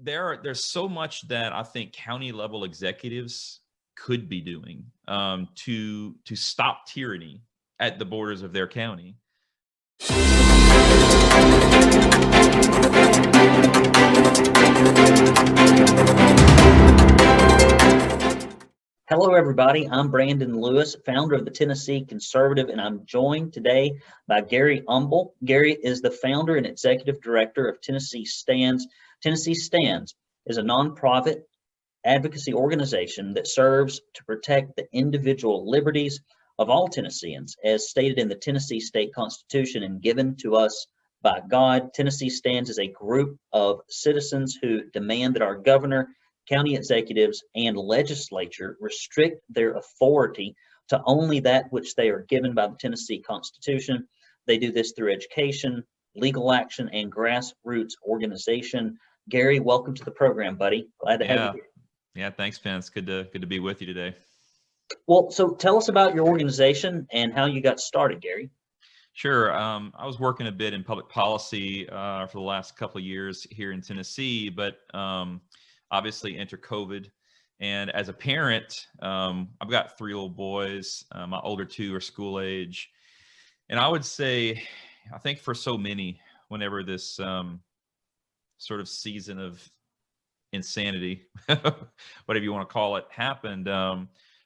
there's so much that I think county level executives could be doing to stop tyranny at the borders of their county. Hello, everybody. I'm Brandon Lewis, founder of the Tennessee Conservative, and I'm joined today by Gary Umble. Gary is the founder and executive director of Tennessee Stands. Tennessee Stands is a nonprofit advocacy organization that serves to protect the individual liberties of all Tennesseans, as stated in the Tennessee State Constitution and given to us by God. Tennessee Stands is a group of citizens who demand that our governor, county executives, and legislature restrict their authority to only that which they are given by the Tennessee Constitution. They do this through education, legal action, and grassroots organization. Gary, welcome to the program, buddy. Glad to have you here. Yeah, thanks, Ben. It's good to be with you today. Well, so tell us about your organization and how you got started, Gary. Sure. I was working a bit in public policy for the last couple of years here in Tennessee, but obviously enter COVID. And as a parent, I've got 3 little boys. My older 2 are school age. And I would say, I think for so many, whenever this sort of season of insanity, whatever you want to call it, happened,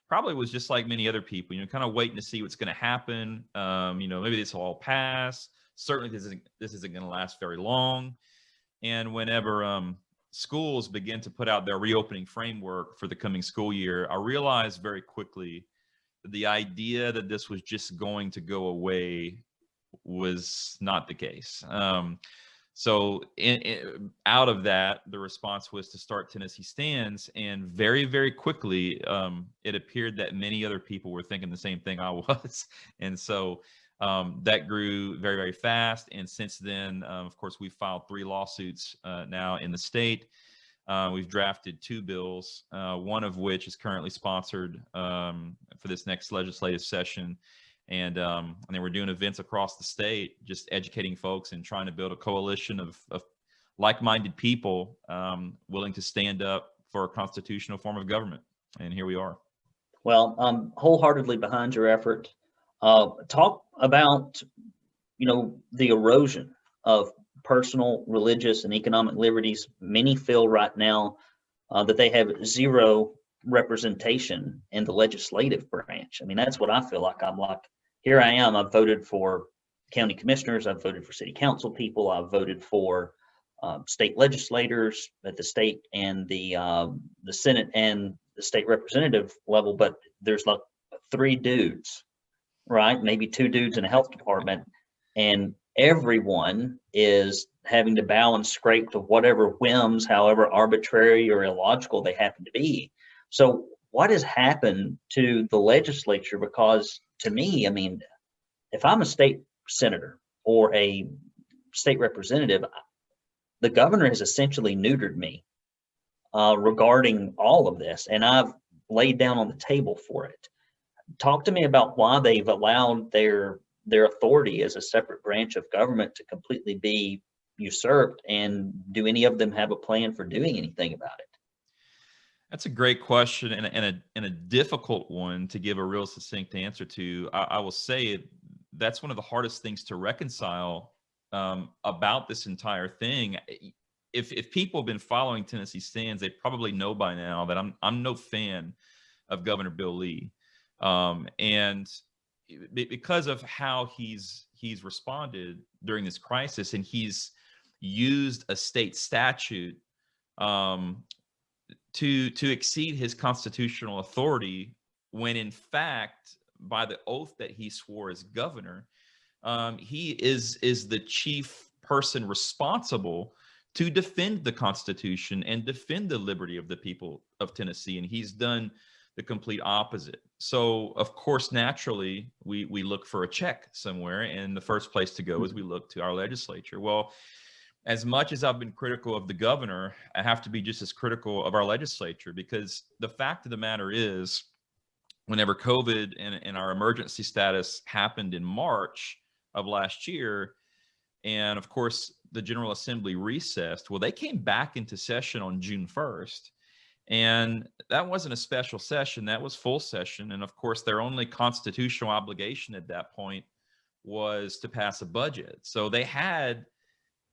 probably was just like many other people, kind of waiting to see what's going to happen. Maybe this will all pass. Certainly this isn't going to last very long. And whenever schools begin to put out their reopening framework for the coming school year, I realized very quickly that the idea that this was just going to go away was not the case. So out of that, the response was to start Tennessee Stands. And very, very quickly, it appeared that many other people were thinking the same thing I was. And so that grew very, very fast. And since then, of course, we've filed 3 lawsuits now in the state. We've drafted 2 bills, one of which is currently sponsored for this next legislative session. And then we're doing events across the state, just educating folks and trying to build a coalition of like-minded people willing to stand up for a constitutional form of government. And here we are. Well, I'm wholeheartedly behind your effort. Talk about, the erosion of personal, religious, and economic liberties. Many feel right now that they have zero representation in the legislative branch. I mean, that's what I feel like. I'm like, here I am. I've voted for county commissioners. I've voted for city council people. I've voted for state legislators at the state and the Senate and the state representative level. But there's like 3 dudes, right? Maybe 2 dudes in a health department, and everyone is having to bow and scrape to whatever whims, however arbitrary or illogical they happen to be. So what has happened to the legislature? Because to me, I mean, if I'm a state senator or a state representative, the governor has essentially neutered me regarding all of this, and I've laid down on the table for it. Talk to me about why they've allowed their authority as a separate branch of government to completely be usurped, and do any of them have a plan for doing anything about it? That's a great question and a difficult one to give a real succinct answer to. I will say that's one of the hardest things to reconcile about this entire thing. If people have been following Tennessee Stands, they probably know by now that I'm no fan of Governor Bill Lee, and because of how he's responded during this crisis, and he's used a state statute to exceed his constitutional authority, when in fact, by the oath that he swore as governor, he is the chief person responsible to defend the Constitution and defend the liberty of the people of Tennessee. And he's done the complete opposite. So of course, naturally, we look for a check somewhere, and the first place to go is we look to our legislature. Well, as much as I've been critical of the governor, I have to be just as critical of our legislature, because the fact of the matter is, whenever COVID and our emergency status happened in March of last year, and of course, the General Assembly recessed. Well, they came back into session on June 1st. And that wasn't a special session, that was full session. And of course, their only constitutional obligation at that point was to pass a budget. So they had,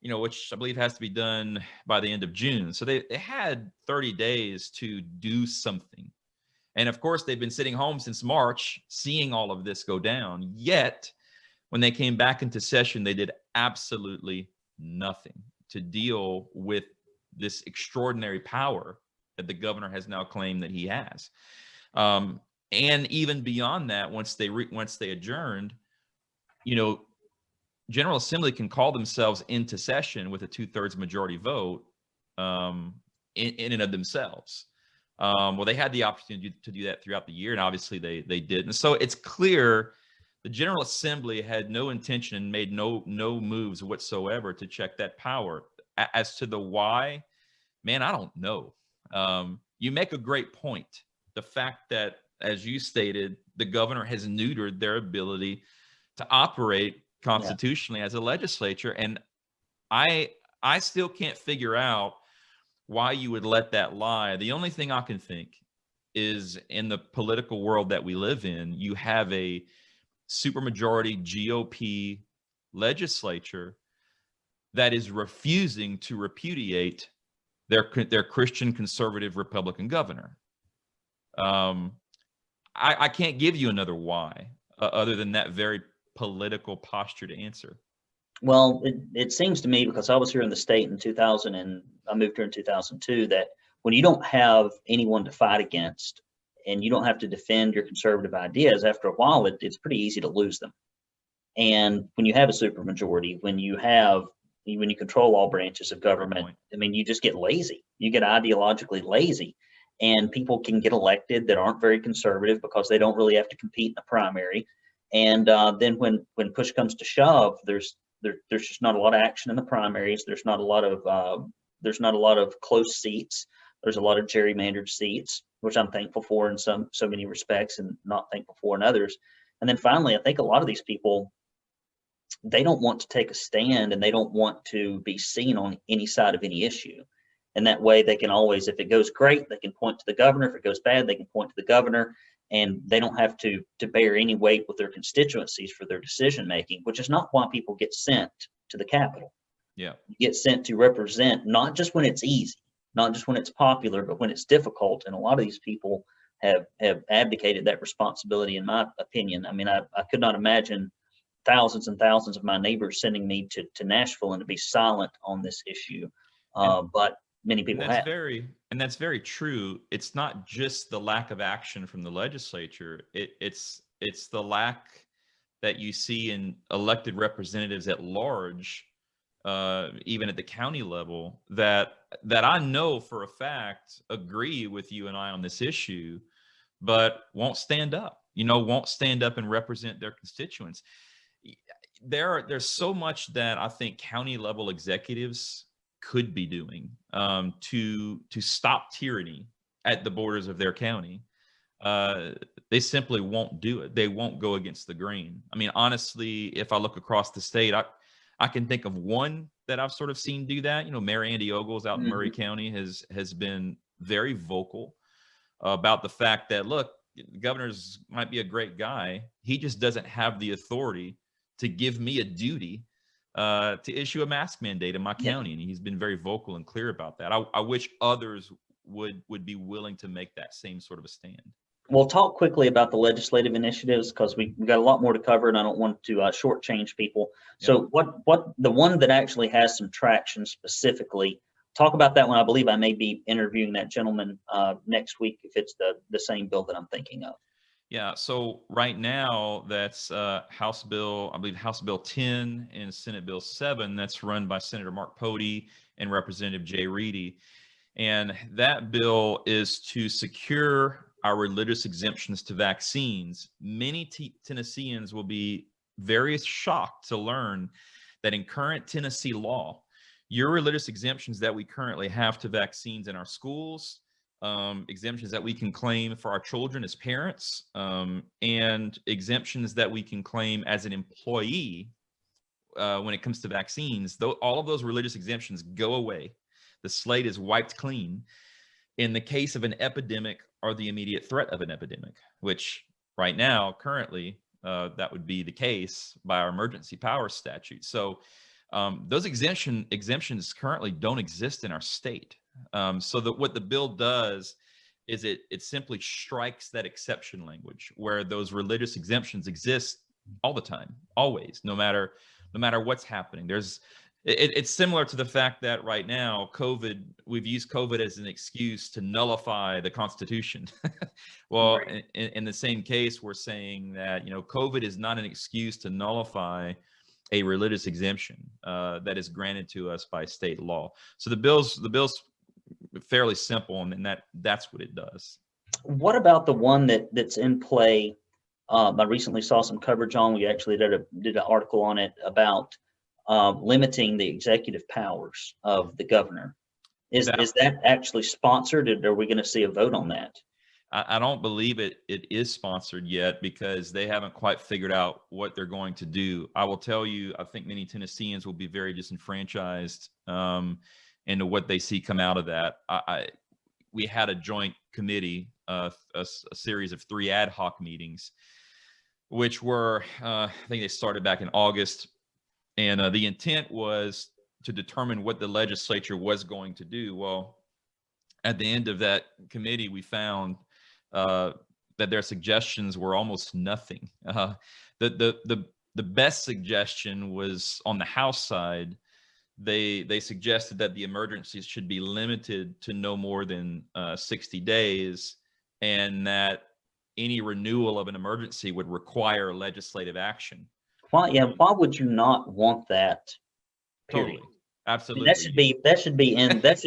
which I believe has to be done by the end of June. So they had 30 days to do something. And of course, they've been sitting home since March, seeing all of this go down. Yet, when they came back into session, they did absolutely nothing to deal with this extraordinary power that the governor has now claimed that he has. And even beyond that, once they adjourned, General Assembly can call themselves into session with a 2/3 majority vote in and of themselves. Well, they had the opportunity to do that throughout the year, and obviously they did. And so it's clear the General Assembly had no intention and made no moves whatsoever to check that power. As to the why, man, I don't know. You make a great point. The fact that, as you stated, the governor has neutered their ability to operate constitutionally as a legislature. And I still can't figure out why you would let that lie. The only thing I can think is, in the political world that we live in, you have a supermajority GOP legislature that is refusing to repudiate their Christian conservative Republican governor. I can't give you another why other than that very political posture to answer. Well, it seems to me, because I was here in the state in 2000 and I moved here in 2002, that when you don't have anyone to fight against and you don't have to defend your conservative ideas, after a while, it's pretty easy to lose them. And when you have a supermajority, when you control all branches of government, I mean, you just get lazy. You get ideologically lazy, and people can get elected that aren't very conservative because they don't really have to compete in a primary. And then when push comes to shove, there's just not a lot of action in the primaries. There's not a lot of close seats. There's a lot of gerrymandered seats, which I'm thankful for in so many respects, and not thankful for in others. And then finally, I think a lot of these people, they don't want to take a stand, and they don't want to be seen on any side of any issue. And that way they can always, if it goes great, they can point to the governor. If it goes bad, they can point to the governor, and they don't have to bear any weight with their constituencies for their decision making, which is not why people get sent to the Capitol. Yeah. You get sent to represent, not just when it's easy, not just when it's popular, but when it's difficult. And a lot of these people have abdicated that responsibility, in my opinion. I mean, I could not imagine thousands and thousands of my neighbors sending me to Nashville and to be silent on this issue. But many people have. That's very true. It's not just the lack of action from the legislature. It's the lack that you see in elected representatives at large, even at the county level, that I know for a fact agree with you and I on this issue, but won't stand up. Won't stand up and represent their constituents. There's so much that I think county level executives could be doing to stop tyranny at the borders of their county. They simply won't do it. They won't go against the grain. I mean, honestly, if I look across the state, I can think of one that I've sort of seen do that. Mayor Andy Ogles out in Murray County has been very vocal about the fact that, look, the governor's might be a great guy. He just doesn't have the authority to give me a duty to issue a mask mandate in my county. And he's been very vocal and clear about that. I wish others would be willing to make that same sort of a stand. We'll talk quickly about the legislative initiatives, because we've got a lot more to cover, and I don't want to shortchange people. So what the one that actually has some traction specifically, talk about that one. I believe I may be interviewing that gentleman next week, if it's the same bill that I'm thinking of. Yeah, so right now that's House Bill 10 and Senate Bill 7. That's run by Senator Mark Pody and Representative Jay Reedy. And that bill is to secure our religious exemptions to vaccines. Many Tennesseans will be very shocked to learn that in current Tennessee law, your religious exemptions that we currently have to vaccines in our schools, exemptions that we can claim for our children as parents, and exemptions that we can claim as an employee when it comes to vaccines, though all of those religious exemptions go away. The slate is wiped clean in the case of an epidemic or the immediate threat of an epidemic, which right now, currently, that would be the case by our emergency powers statute. So those exemptions currently don't exist in our state. So that what the bill does is it simply strikes that exception language where those religious exemptions exist all the time, always, no matter what's happening. It's similar to the fact that right now, we've used COVID as an excuse to nullify the Constitution. Well, Right. in the same case, we're saying that, COVID is not an excuse to nullify a religious exemption that is granted to us by state law. So the bill's fairly simple, and that's what it does. What about the one that's in play? I recently saw some coverage on. We actually did an article on it about limiting the executive powers of the governor. Is that actually sponsored? And are we going to see a vote on that? I don't believe it is sponsored yet because they haven't quite figured out what they're going to do. I will tell you, I think many Tennesseans will be very disenfranchised into what they see come out of that. We had a joint committee, a series of 3 ad hoc meetings, which were, I think they started back in August. And the intent was to determine what the legislature was going to do. Well, at the end of that committee, we found that their suggestions were almost nothing. The best suggestion was on the House side. They suggested that the emergencies should be limited to no more than 60 days, and that any renewal of an emergency would require legislative action. Why would you not want that? Period. Totally, absolutely. That should be in. It's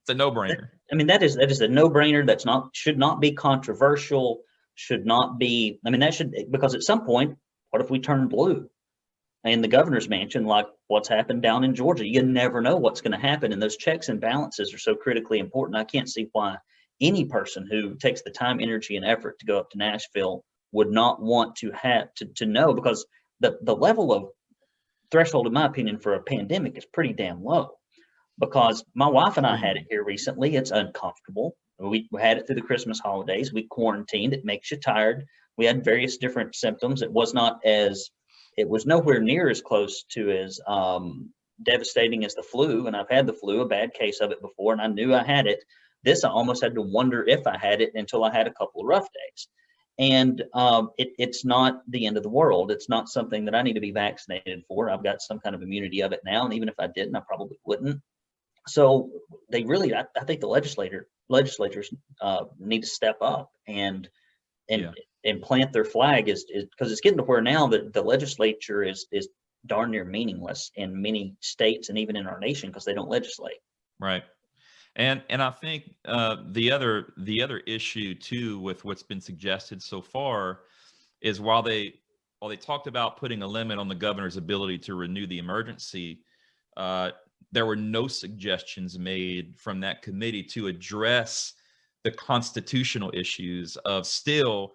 a no-brainer. I mean, that is a no-brainer. Should not be controversial. Should not be. I mean, because at some point, what if we turn blue in the governor's mansion, like what's happened down in Georgia? You never know what's going to happen, and those checks and balances are so critically important. I can't see why any person who takes the time, energy, and effort to go up to Nashville would not want to have to know, because the level of threshold, in my opinion, for a pandemic is pretty damn low. Because my wife and I had it here recently. It's uncomfortable. We had it through the Christmas holidays. We quarantined. It makes you tired. We had various different symptoms. It was nowhere near as close to as devastating as the flu. And I've had the flu, a bad case of it before, and I knew I had it. This, I almost had to wonder if I had it until I had a couple of rough days. And it's not the end of the world. It's not something that I need to be vaccinated for. I've got some kind of immunity of it now. And even if I didn't, I probably wouldn't. So they really, I think the legislators need to step up and plant their flag, is because it's getting to where now that the legislature is darn near meaningless in many states and even in our nation because they don't legislate. Right. And I think the other issue too with what's been suggested so far is while they talked about putting a limit on the governor's ability to renew the emergency, there were no suggestions made from that committee to address the constitutional issues of still,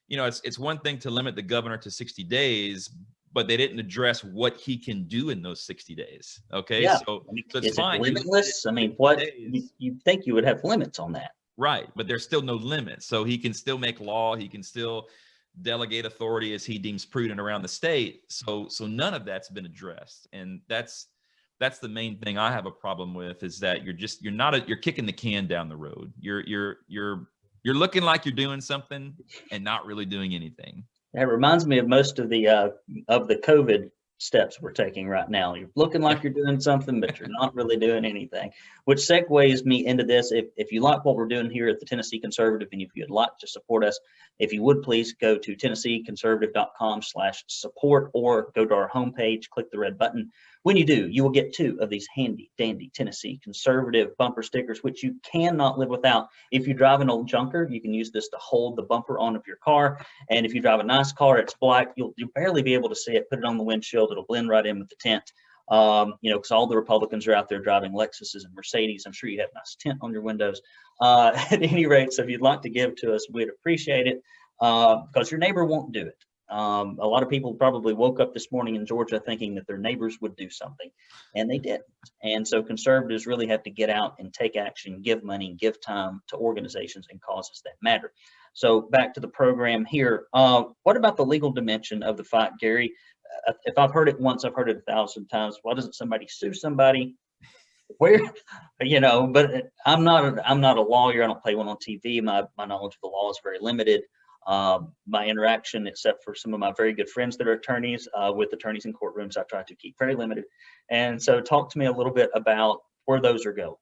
it's one thing to limit the governor to 60 days, but they didn't address what he can do in those 60 days. Okay. Yeah. So is it's fine. It limitless? I mean, what you think you would have limits on that. Right. But there's still no limit. So he can still make law. He can still delegate authority as he deems prudent around the state. So none of that's been addressed. And that's the main thing I have a problem with, is that you're kicking the can down the road. You're looking like you're doing something and not really doing anything. That reminds me of most of the COVID steps we're taking right now. You're looking like you're doing something, but you're not really doing anything, which segues me into this. If you like what we're doing here at the Tennessee Conservative, and if you'd like to support us, if you would please go to TennesseeConservative.com/support, or go to our homepage, click the red button. When you do, you will get 2 of these handy dandy Tennessee Conservative bumper stickers, which you cannot live without. If you drive an old junker, you can use this to hold the bumper on of your car. And if you drive a nice car, it's black, you'll barely be able to see it. Put it on the windshield, it'll blend right in with the tint. Because all the Republicans are out there driving Lexuses and Mercedes. I'm sure you have a nice tint on your windows. At any rate, so if you'd like to give to us, we'd appreciate it, because your neighbor won't do it. A lot of people probably woke up this morning in Georgia thinking that their neighbors would do something, and they didn't. And so conservatives really have to get out and take action, give money, give time to organizations and causes that matter. So back to the program here. What about the legal dimension of the fight, Gary? If I've heard it once, I've heard it 1,000 times. Why doesn't somebody sue somebody? Where, but I'm not a lawyer. I don't play one on TV. My knowledge of the law is very limited. My interaction, except for some of my very good friends that are attorneys, with attorneys in courtrooms, I try to keep very limited. And so talk to me a little bit about where those are going.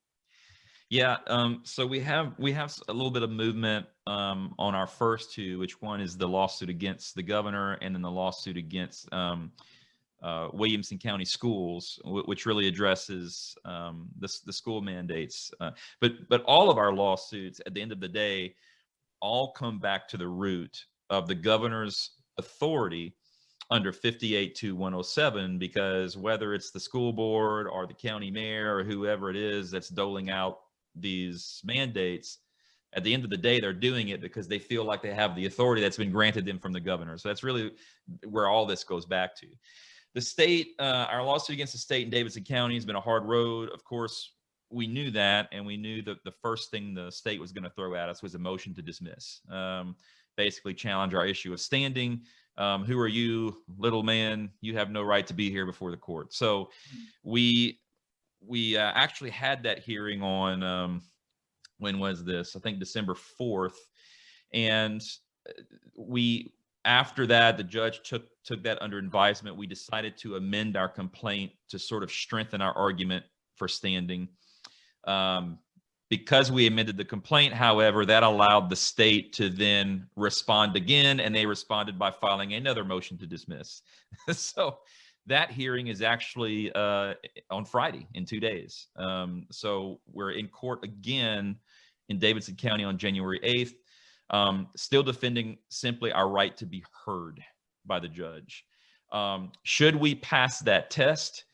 Yeah, so we have a little bit of movement on our first two, which one is the lawsuit against the governor, and then the lawsuit against Williamson County Schools, which really addresses the school mandates. But all of our lawsuits, at the end of the day, all come back to the root of the governor's authority under 58-107, because whether it's the school board or the county mayor or whoever it is that's doling out these mandates, at the end of the day, they're doing it because they feel like they have the authority that's been granted them from the governor. So that's really where all this goes back to. The state, our lawsuit against the state in Davidson County has been a hard road. Of course, we knew that, and we knew that the first thing the state was going to throw at us was a motion to dismiss, basically challenge our issue of standing. Who are you, little man? You have no right to be here before the court. So we actually had that hearing on, when was this? I think December 4th. And after that, the judge took that under advisement. We decided to amend our complaint to sort of strengthen our argument for standing. Because we amended the complaint, however, that allowed the state to then respond again, and they responded by filing another motion to dismiss. So that hearing is actually on Friday in 2 days. So we're in court again in Davidson County on January 8th, still defending simply our right to be heard by the judge. Should we pass that test,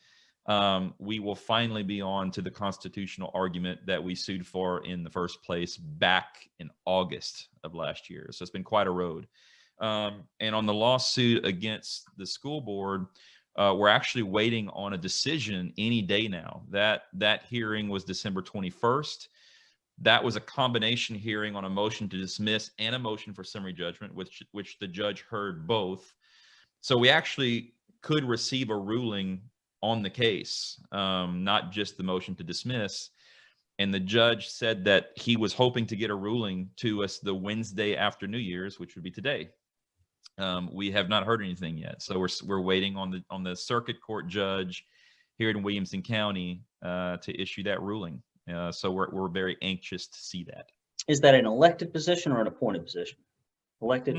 we will finally be on to the constitutional argument that we sued for in the first place back in August of last year. So it's been quite a road. And on the lawsuit against the school board, we're actually waiting on a decision any day now. That hearing was December 21st. That was a combination hearing on a motion to dismiss and a motion for summary judgment, which the judge heard both. So we actually could receive a ruling on the case, not just the motion to dismiss. And the judge said that he was hoping to get a ruling to us the Wednesday after New Year's, which would be today. We have not heard anything yet, so we're waiting on the circuit court judge here in Williamson County to issue that ruling. So we're very anxious to see that. Is that an elected position or an appointed position? Elected?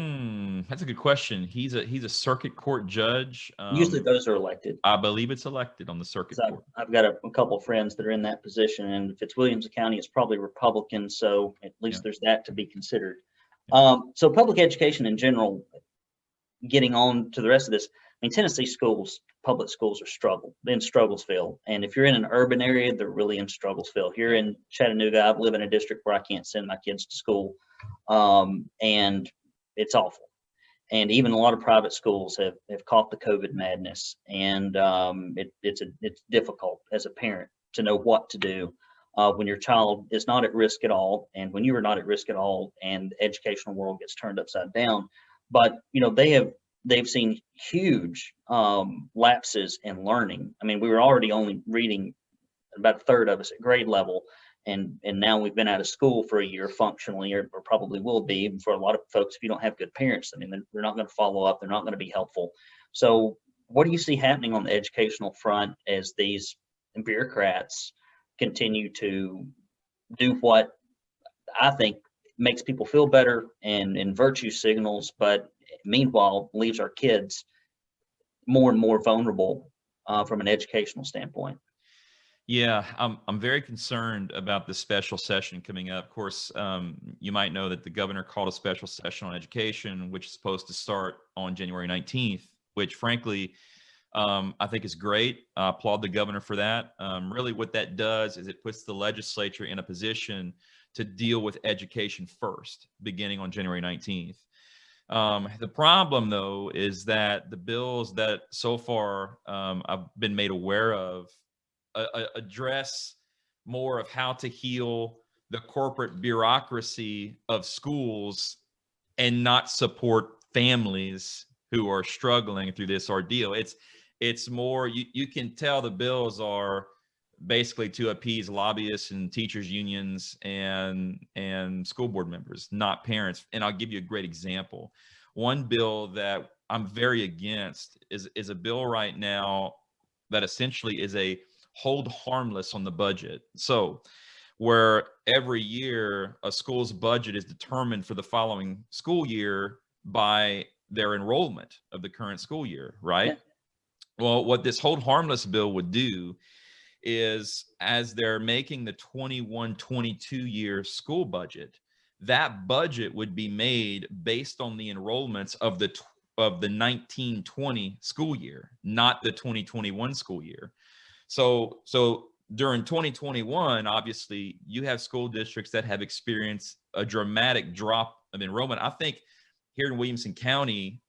That's a good question. He's a circuit court judge. Usually those are elected. I believe it's elected on the circuit court. I've got a couple of friends that are in that position, and if it's Williamson County, it's probably Republican. So at least there's that to be considered. So public education in general, getting on to the rest of this, I mean, Tennessee schools, public schools are in Strugglesville. And if you're in an urban area, they're really in Strugglesville. Here in Chattanooga, I live in a district where I can't send my kids to school. And it's awful. And even a lot of private schools have caught the COVID madness. And it's difficult as a parent to know what to do when your child is not at risk at all, and when you are not at risk at all, and the educational world gets turned upside down. But they've seen huge lapses in learning. I mean, we were already only reading about a third of us at grade level, and now we've been out of school for a year functionally, or probably will be for a lot of folks. If you don't have good parents, I mean, they're not going to follow up. They're not going to be helpful. So what do you see happening on the educational front as these bureaucrats continue to do what I think makes people feel better and virtue signals, but meanwhile leaves our kids more and more vulnerable from an educational standpoint? Yeah, I'm very concerned about the special session coming up. Of course, you might know that the governor called a special session on education, which is supposed to start on January 19th, which frankly, I think is great. I applaud the governor for that. Really what that does is it puts the legislature in a position to deal with education first, beginning on January 19th. The problem, though, is that the bills that so far I've been made aware of address more of how to heal the corporate bureaucracy of schools and not support families who are struggling through this ordeal. It's more, you can tell the bills are basically to appease lobbyists and teachers unions and school board members, not parents. And I'll give you a great example. One bill that I'm very against is a bill right now that essentially is a hold harmless on the budget. So where every year a school's budget is determined for the following school year by their enrollment of the current school year, right? Yeah. Well, what this hold harmless bill would do is, as they're making the 21-22 year school budget, that budget would be made based on the enrollments of the 19-20 school year, not the 2021 school year. So during 2021, obviously, you have school districts that have experienced a dramatic drop of enrollment. I think here in Williamson County,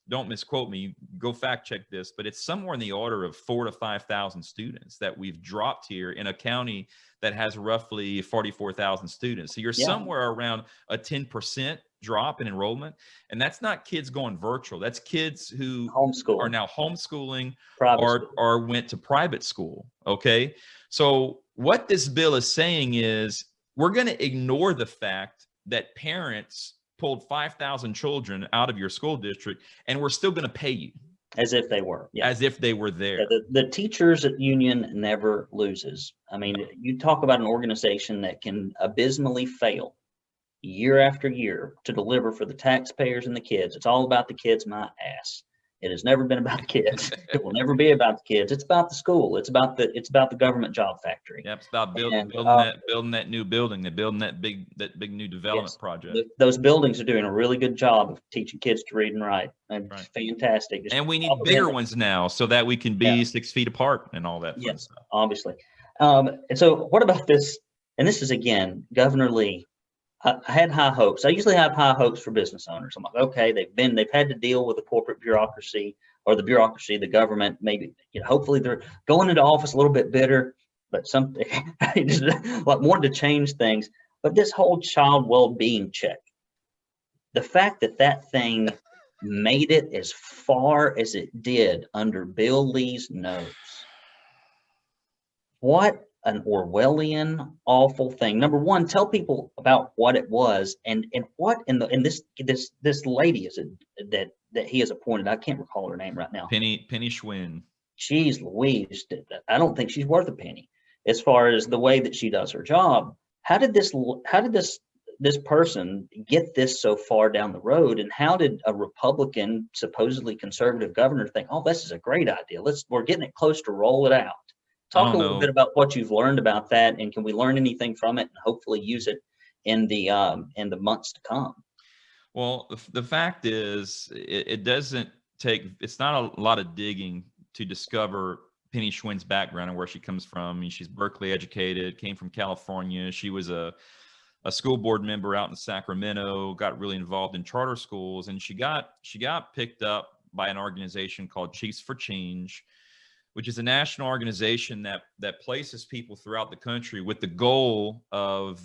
don't misquote me, go fact check this, but it's somewhere in the order of 4,000 to 5,000 students that we've dropped here in a county that has roughly 44,000 students. So you're somewhere around a 10% drop in enrollment. And that's not kids going virtual. That's kids who are now homeschooling or went to private school. Okay. So what this bill is saying is we're going to ignore the fact that parents pulled 5,000 children out of your school district, and we're still going to pay you. As if they were. Yeah. As if they were there. Yeah, the teachers union never loses. I mean, you talk about an organization that can abysmally fail year after year to deliver for the taxpayers and the kids. It's all about the kids, my ass. It has never been about the kids. It will never be about the kids. It's about the school. It's about the government job factory. Yep, it's about building that new building, building that big new development project. Those buildings are doing a really good job of teaching kids to read and write. And right. Fantastic. And we need bigger ones now so that we can be 6 feet apart and all that fun stuff. Obviously. And so what about this? And this is, again, Governor Lee. I had high hopes. I usually have high hopes for business owners. I'm like, okay, they've had to deal with the corporate bureaucracy or the bureaucracy, the government. Maybe, hopefully they're going into office a little bit bitter, but something just like wanted to change things. But this whole child well-being check, the fact that thing made it as far as it did under Bill Lee's nose, what an Orwellian, awful thing. Number one, tell people about what it was and what in this lady is it that he has appointed. I can't recall her name right now. Penny Schwinn. Jeez Louise, I don't think she's worth a penny as far as the way that she does her job. How did this person get this so far down the road, and how did a Republican, supposedly conservative governor think, oh, this is a great idea. We're getting it close to roll it out. Talk a little bit about what you've learned about that, and can we learn anything from it and hopefully use it in the months to come? Well, the fact is, it doesn't take. It's not a lot of digging to discover Penny Schwinn's background and where she comes from. I mean, she's Berkeley educated, came from California. She was a school board member out in Sacramento. Got really involved in charter schools, and she got picked up by an organization called Chiefs for Change, which is a national organization that places people throughout the country with the goal of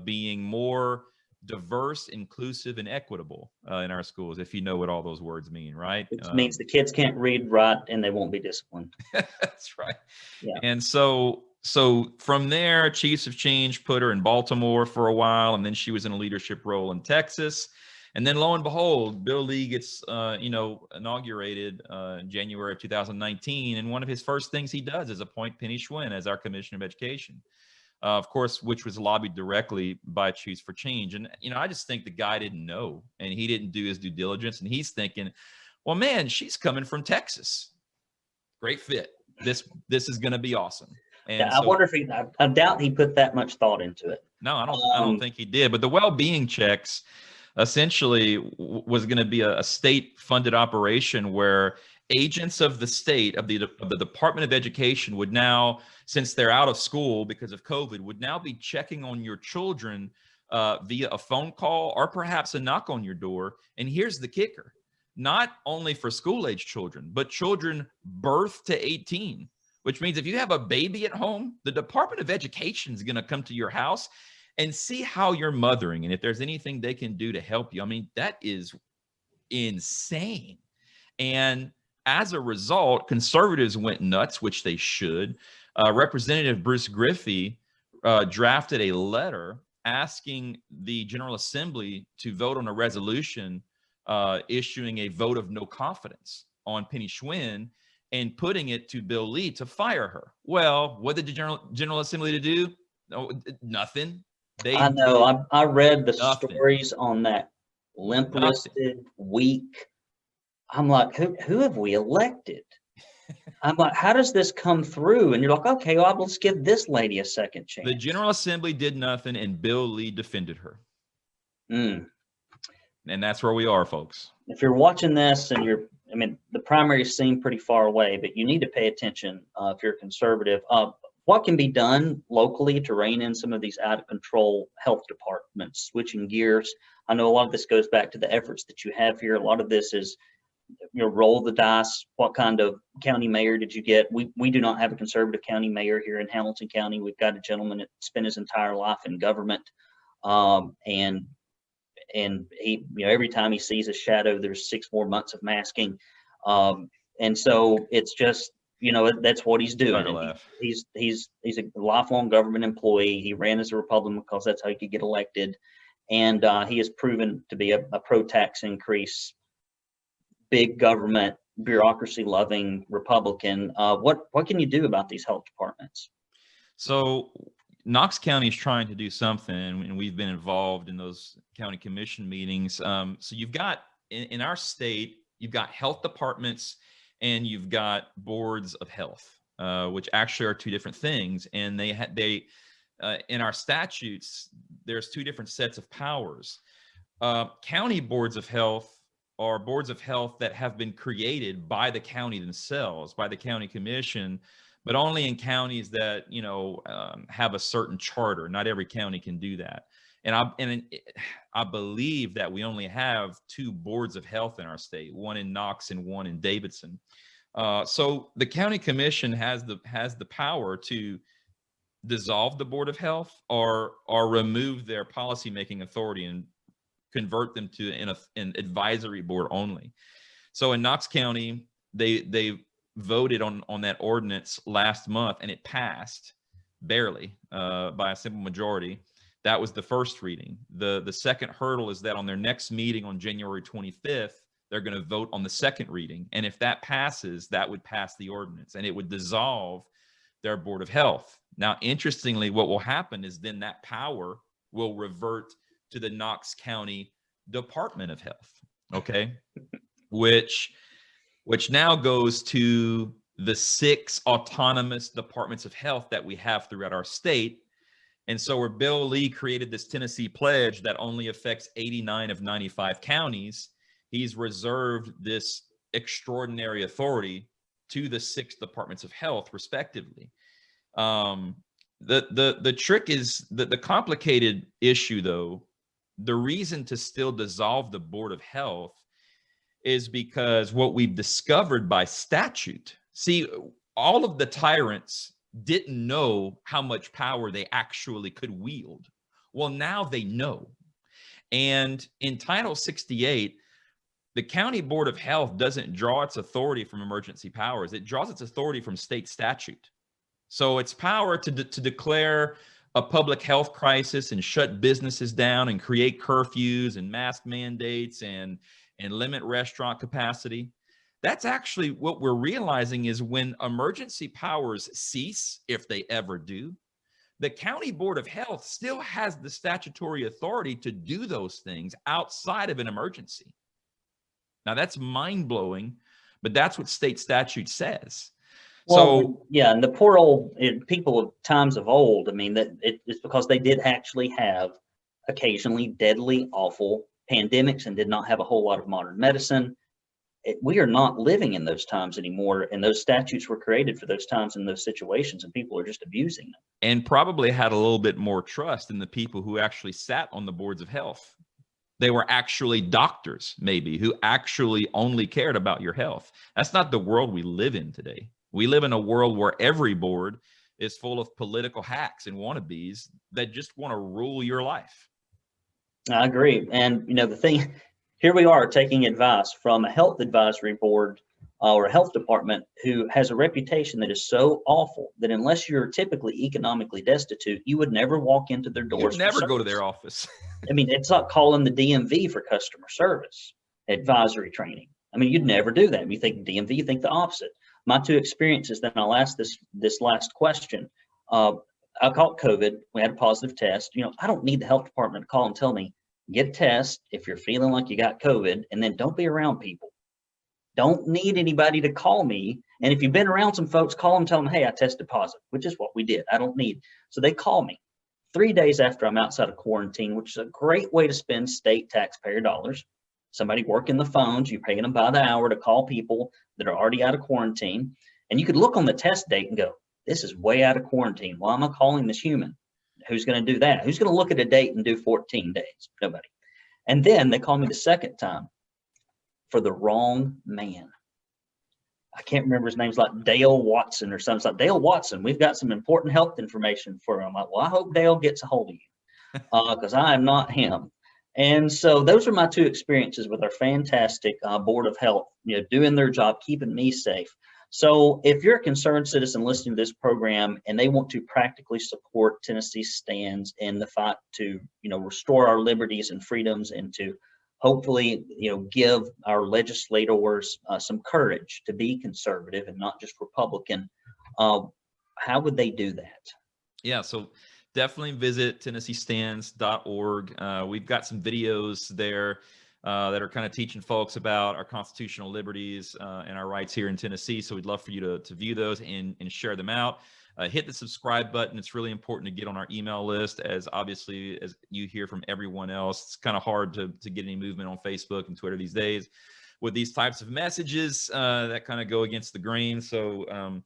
being more diverse, inclusive, and equitable in our schools, if you know what all those words mean, right? It means the kids can't read, write, and they won't be disciplined. That's right. Yeah. And so from there, Chiefs of Change put her in Baltimore for a while, and then she was in a leadership role in Texas. And then lo and behold, Bill Lee gets, inaugurated in January of 2019. And one of his first things he does is appoint Penny Schwinn as our Commissioner of Education, of course, which was lobbied directly by Chiefs for Change. And, I just think the guy didn't know, and he didn't do his due diligence. And he's thinking, well, man, she's coming from Texas. Great fit. This is going to be awesome. And yeah, I wonder if I doubt he put that much thought into it. No, I don't think he did. But the well-being checks essentially was going to be a state-funded operation where agents of the state, of the Department of Education, would now, since they're out of school because of COVID, would now be checking on your children via a phone call or perhaps a knock on your door. And here's the kicker: not only for school-age children, but children birth to 18, which means if you have a baby at home, the Department of Education is going to come to your house and see how you're mothering, and if there's anything they can do to help you. I mean, that is insane. And as a result, conservatives went nuts, which they should. Representative Bruce Griffey drafted a letter asking the General Assembly to vote on a resolution issuing a vote of no confidence on Penny Schwinn and putting it to Bill Lee to fire her. Well, what did the General Assembly to do? No, nothing. I know. I read the nothing. Stories on that limp-wristed, weak. I'm like, who have we elected? I'm like, how does this come through? And you're like, okay, well, let's give this lady a second chance. The General Assembly did nothing, and Bill Lee defended her. And that's where we are, folks. If you're watching this and I mean, the primaries seem pretty far away, but you need to pay attention if you're conservative. What can be done locally to rein in some of these out of control health departments? Switching gears, I know a lot of this goes back to the efforts that you have here. A lot of this is, roll the dice. What kind of county mayor did you get? We do not have a conservative county mayor here in Hamilton County. We've got a gentleman that spent his entire life in government, and he, every time he sees a shadow, there's 6 more months of masking, and so it's just, that's what he's doing. He's a lifelong government employee. He ran as a Republican because that's how he could get elected, and he has proven to be a pro-tax increase, big government, bureaucracy-loving Republican. What can you do about these health departments? So Knox County is trying to do something, and we've been involved in those county commission meetings. So you've got, in our state, you've got health departments and you've got boards of health, which actually are 2 different things. And they in our statutes, there's 2 different sets of powers. County boards of health are boards of health that have been created by the county themselves, by the county commission, but only in counties that, have a certain charter. Not every county can do that. And I believe that we only have 2 boards of health in our state, one in Knox and one in Davidson. So the county commission has the power to dissolve the board of health or remove their policymaking authority and convert them to an advisory board only. So in Knox County, they voted on that ordinance last month, and it passed barely by a simple majority. That was the first reading. The second hurdle is that on their next meeting on January 25th, they're going to vote on the second reading. And if that passes, that would pass the ordinance, and it would dissolve their board of health. Now, interestingly, what will happen is then that power will revert to the Knox County Department of Health, okay? which now goes to the 6 autonomous departments of health that we have throughout our state. And so where Bill Lee created this Tennessee pledge that only affects 89 of 95 counties, he's reserved this extraordinary authority to the 6 departments of health, respectively. The trick is the complicated issue, though. The reason to still dissolve the Board of Health is because what we've discovered by statute. See, all of the tyrants didn't know how much power they actually could wield. Well, now they know. And in Title 68, the County Board of Health doesn't draw its authority from emergency powers. It draws its authority from state statute. So its power to declare a public health crisis and shut businesses down and create curfews and mask mandates and limit restaurant capacity. That's actually what we're realizing is when emergency powers cease, if they ever do, the County Board of Health still has the statutory authority to do those things outside of an emergency. Now, that's mind-blowing, but that's what state statute says. Well, yeah, and the poor old people of times of old, I mean, it's because they did actually have occasionally deadly, awful pandemics and did not have a whole lot of modern medicine. we are not living in those times anymore, and those statutes were created for those times and those situations, and people are just abusing them. And probably had a little bit more trust in the people who actually sat on the boards of health. They were actually doctors, maybe, who actually only cared about your health. That's not the world we live in today. We live in a world where every board is full of political hacks and wannabes that just want to rule your life. I agree. And, the thing, here we are taking advice from a health advisory board or a health department who has a reputation that is so awful that unless you're typically economically destitute, you would never walk into their doors. You'd never go to their office. I mean, it's like calling the DMV for customer service advisory training. I mean, you'd never do that. You think DMV, you think the opposite. My two experiences, then I'll ask this last question. I caught COVID. We had a positive test. I don't need the health department to call and tell me, get a test if you're feeling like you got COVID, and then don't be around people. Don't need anybody to call me. And if you've been around some folks, call them, tell them, hey, I tested positive, which is what we did. I don't need. So they call me 3 days after I'm outside of quarantine, which is a great way to spend state taxpayer dollars. Somebody working the phones, you're paying them by the hour to call people that are already out of quarantine. And you could look on the test date and go, this is way out of quarantine. Why am I calling this human? Who's going to do that? Who's going to look at a date and do 14 days? Nobody. And then they call me the second time for the wrong man. I can't remember his name. It's like Dale Watson or something. It's like, Dale Watson, we've got some important health information for him. I'm like, well, I hope Dale gets a hold of you because I am not him. And so those are my two experiences with our fantastic Board of Health, doing their job, keeping me safe. So if you're a concerned citizen listening to this program and they want to practically support Tennessee's stands in the fight to, restore our liberties and freedoms and to hopefully, give our legislators some courage to be conservative and not just Republican, how would they do that? Yeah, so definitely visit TennesseeStands.org. We've got some videos there that are kind of teaching folks about our constitutional liberties and our rights here in Tennessee. So we'd love for you to view those and share them out. Hit the subscribe button. It's really important to get on our email list, as obviously as you hear from everyone else, it's kind of hard to get any movement on Facebook and Twitter these days with these types of messages that kind of go against the grain. So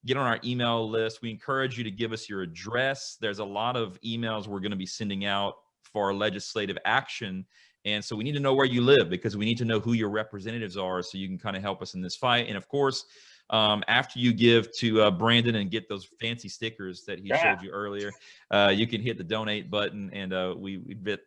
get on our email list. We encourage you to give us your address. There's a lot of emails we're going to be sending out for our legislative action. And so we need to know where you live because we need to know who your representatives are so you can kind of help us in this fight. And of course, after you give to Brandon and get those fancy stickers that he showed you earlier, you can hit the donate button, and we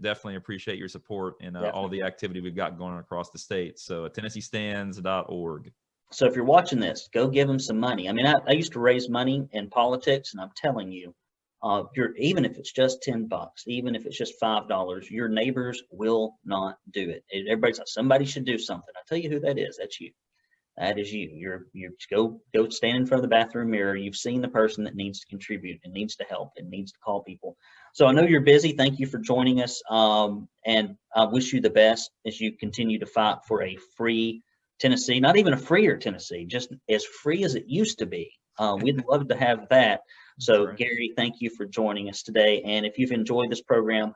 definitely appreciate your support and all the activity we've got going on across the state. So TennesseeStands.org. So if you're watching this, go give them some money. I mean, I used to raise money in politics, and I'm telling you, even if it's just $10, even if it's just $5, your neighbors will not do it. Everybody's like, somebody should do something. I tell you who that is. That's you. That is you. You go stand in front of the bathroom mirror. You've seen the person that needs to contribute and needs to help and needs to call people. So I know you're busy. Thank you for joining us. And I wish you the best as you continue to fight for a free Tennessee, not even a freer Tennessee, just as free as it used to be. We'd love to have that. So Gary, thank you for joining us today. And if you've enjoyed this program,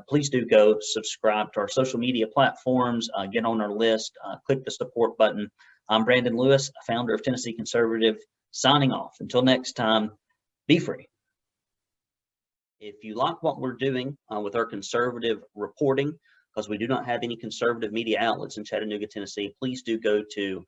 please do go subscribe to our social media platforms, get on our list, click the support button. I'm Brandon Lewis, founder of Tennessee Conservative, signing off. Until next time, be free. If you like what we're doing with our conservative reporting, because we do not have any conservative media outlets in Chattanooga, Tennessee, please do go to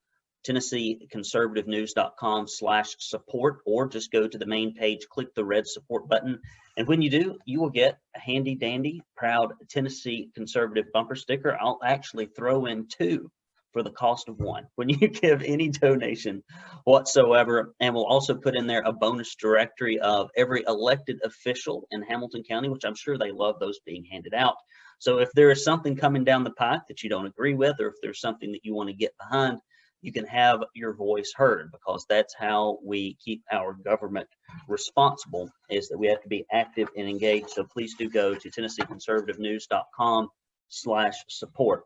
TennesseeConservativeNews.com/support, or just go to the main page, click the red support button. And when you do, you will get a handy dandy, proud Tennessee Conservative bumper sticker. I'll actually throw in 2 for the cost of 1 when you give any donation whatsoever. And we'll also put in there a bonus directory of every elected official in Hamilton County, which I'm sure they love those being handed out. So if there is something coming down the pike that you don't agree with, or if there's something that you want to get behind, you can have your voice heard, because that's how we keep our government responsible, is that we have to be active and engaged. So please do go to TennesseeConservativeNews.com/support.